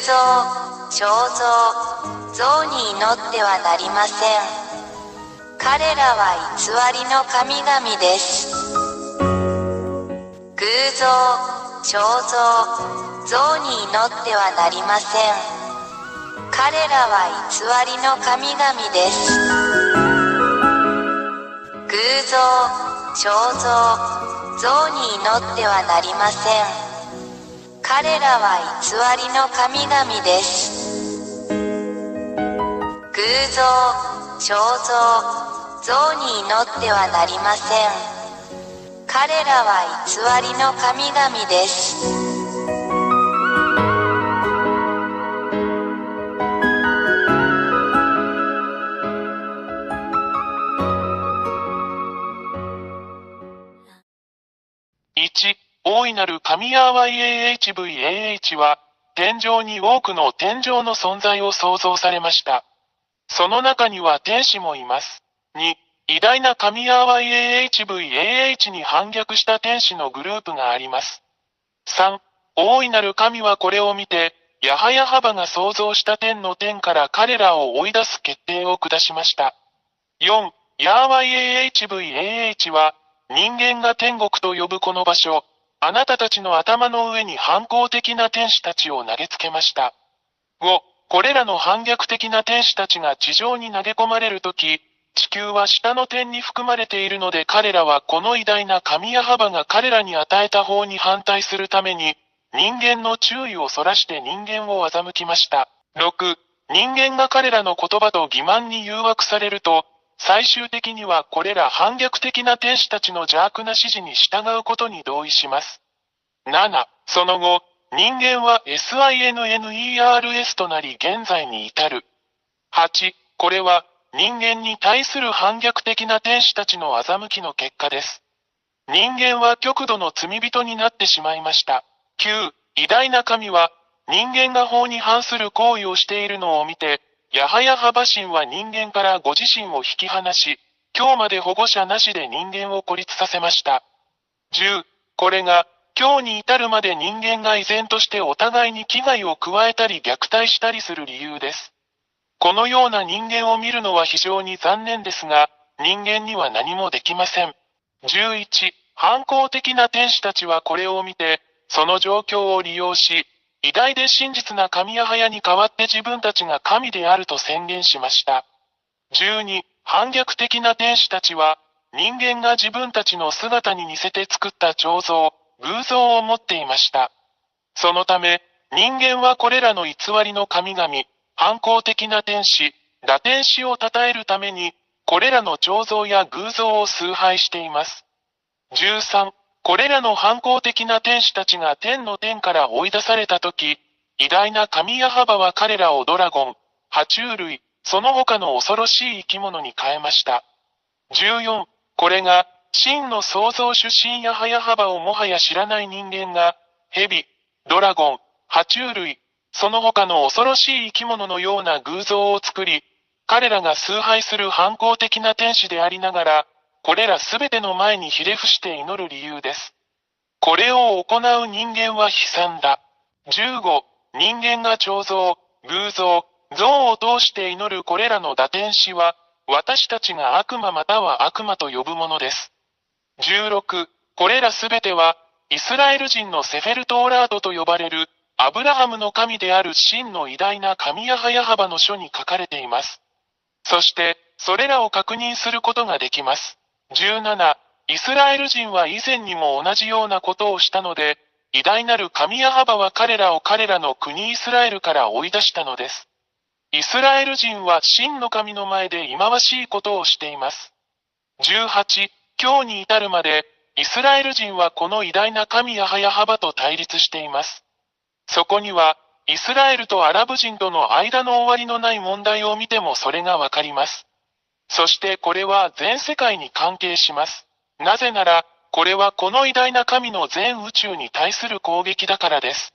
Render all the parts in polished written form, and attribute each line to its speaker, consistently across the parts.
Speaker 1: 像、肖像、像に祈ってはなりません。彼らは偽りの神々です。偶像、肖像、像に祈ってはなりません。彼らは偽りの神々です。偶像、肖像、像に祈ってはなりません。彼らは偽りの神々です。偶像、肖像、像に祈ってはなりません。彼らは偽りの神々です。
Speaker 2: 1、大いなる神ヤーワイ AHVAH は、天上に多くの天上の存在を創造されました。その中には天使もいます。2、偉大な神ヤーワイ AHVAH に反逆した天使のグループがあります。3、大いなる神はこれを見て、ヤハヤハバが創造した天の天から彼らを追い出す決定を下しました。4、ヤーワイ AHVAH は、人間が天国と呼ぶこの場所、あなたたちの頭の上に反抗的な天使たちを投げつけました。5、これらの反逆的な天使たちが地上に投げ込まれるとき、地球は下の点に含まれているので彼らはこの偉大な神ヤハバが彼らに与えた法に反対するために、人間の注意をそらして人間を欺きました。6、人間が彼らの言葉と欺瞞に誘惑されると、最終的にはこれら反逆的な天使たちの邪悪な指示に従うことに同意します。7、その後、人間は SINNERS となり現在に至る。8、これは人間に対する反逆的な天使たちの欺きの結果です。人間は極度の罪人になってしまいました。9、偉大な神は人間が法に反する行為をしているのを見て、ヤハヤハバ神は人間からご自身を引き離し、今日まで保護者なしで人間を孤立させました。10、これが、今日に至るまで人間が依然としてお互いに危害を加えたり虐待したりする理由です。このような人間を見るのは非常に残念ですが、人間には何もできません。11、反抗的な天使たちはこれを見て、その状況を利用し、偉大で真実な神ヤハヤに代わって自分たちが神であると宣言しました。12、反逆的な天使たちは、人間が自分たちの姿に似せて作った彫像、偶像を持っていました。そのため、人間はこれらの偽りの神々、反抗的な天使、堕天使を称えるために、これらの彫像や偶像を崇拝しています。13、これらの反抗的な天使たちが天の天から追い出されたとき、偉大な神ヤハバは彼らをドラゴン、爬虫類、その他の恐ろしい生き物に変えました。14、これが、真の創造主神ヤハヤハバをもはや知らない人間が、蛇、ドラゴン、爬虫類、その他の恐ろしい生き物のような偶像を作り、彼らが崇拝する反抗的な天使でありながら、これらすべての前にひれ伏して祈る理由です。これを行う人間は悲惨だ。15、人間が彫像、偶像、像を通して祈るこれらの堕天使は、私たちが悪魔または悪魔と呼ぶものです。16、これらすべては、イスラエル人のセフェルトーラードと呼ばれる、アブラハムの神である真の偉大な神ヤハヤハバの書に書かれています。そして、それらを確認することができます。17、イスラエル人は以前にも同じようなことをしたので、偉大なる神ヤハバは彼らを彼らの国イスラエルから追い出したのです。イスラエル人は真の神の前で忌まわしいことをしています。18、今日に至るまで、イスラエル人はこの偉大な神ヤハヤハバと対立しています。そこには、イスラエルとアラブ人との間の終わりのない問題を見てもそれがわかります。そしてこれは全世界に関係します。なぜなら、これはこの偉大な神の全宇宙に対する攻撃だからです。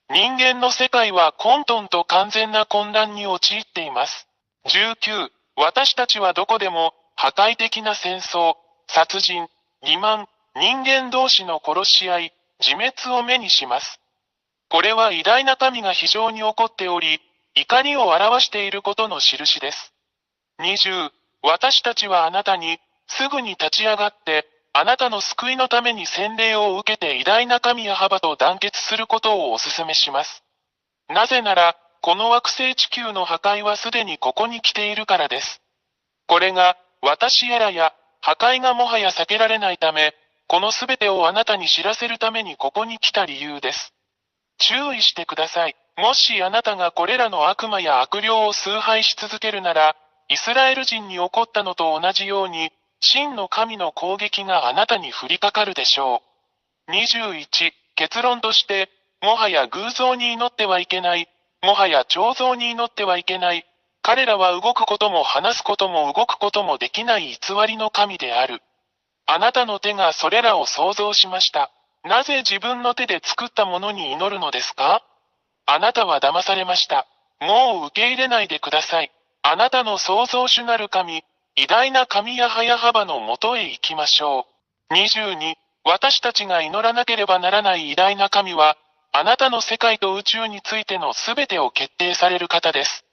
Speaker 2: 人間の世界は混沌と完全な混乱に陥っています。19、私たちはどこでも破壊的な戦争、殺人、欺瞞、人間同士の殺し合い、自滅を目にします。これは偉大な神が非常に怒っており、怒りを表していることの印です。20、私たちはあなたに、すぐに立ち上がって、あなたの救いのために洗礼を受けて偉大な神ヤハバと団結することをお勧めします。なぜなら、この惑星地球の破壊はすでにここに来ているからです。これが、私や破壊がもはや避けられないため、このすべてをあなたに知らせるためにここに来た理由です。注意してください。もしあなたがこれらの悪魔や悪霊を崇拝し続けるなら、イスラエル人に起こったのと同じように、真の神の攻撃があなたに降りかかるでしょう。21、結論として、もはや偶像に祈ってはいけない。もはや彫像に祈ってはいけない。彼らは動くことも話すことも動くこともできない偽りの神である。あなたの手がそれらを創造しました。なぜ自分の手で作ったものに祈るのですか？あなたは騙されました。もう受け入れないでください。あなたの創造主なる神、偉大な神ヤハヤハバのもとへ行きましょう。22、私たちが祈らなければならない偉大な神は、あなたの世界と宇宙についてのすべてを決定される方です。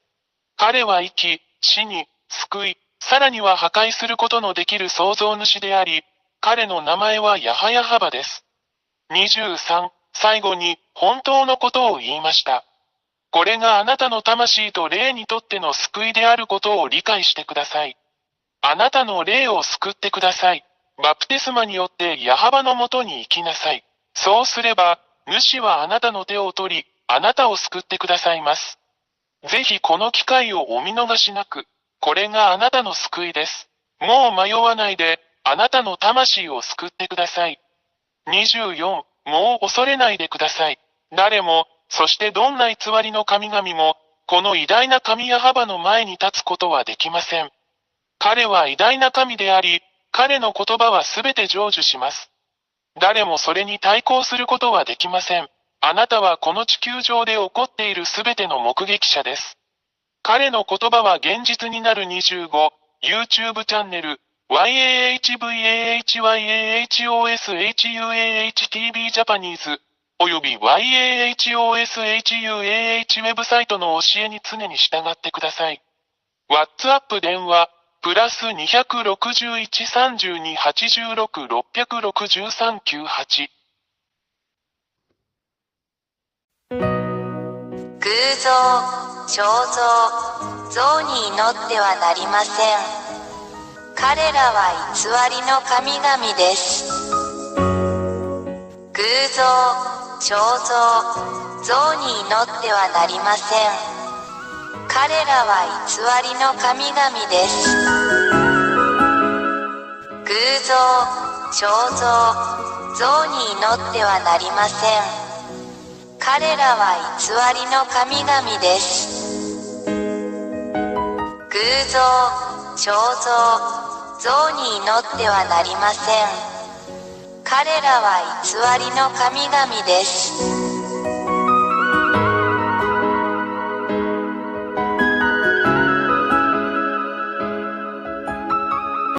Speaker 2: 彼は生き、死に、救い、さらには破壊することのできる創造主であり、彼の名前はヤハヤハバです。23、最後に、本当のことを言いました。これがあなたの魂と霊にとっての救いであることを理解してください。あなたの霊を救ってください。バプテスマによってヤハバのもとに行きなさい。そうすれば、主はあなたの手を取り、あなたを救ってくださいます。ぜひこの機会をお見逃しなく。これがあなたの救いです。もう迷わないで、あなたの魂を救ってください。24、もう恐れないでください。誰も、そしてどんな偽りの神々も、この偉大な神ヤハバの前に立つことはできません。彼は偉大な神であり、彼の言葉はすべて成就します。誰もそれに対抗することはできません。あなたはこの地球上で起こっているすべての目撃者です。彼の言葉は現実になる25、YouTube チャンネル、YAHVAHYAHOSHUAHTV ジャパニーズ、および YAHOSHUAH ウェブサイトの教えに常に従ってください。WhatsApp 電話、プラス261-32-86-663-98。
Speaker 1: 偶像、彫像、像に祈ってはなりません。彼らは偽りの神々です。偶像、彫像、像に祈ってはなりません。彼らは偽りの神々です。偶像、彫像、像に祈ってはなりません。彼らは偽りの神々です。偶像、彫像、像に祈ってはなりません。彼らは偽りの神々です。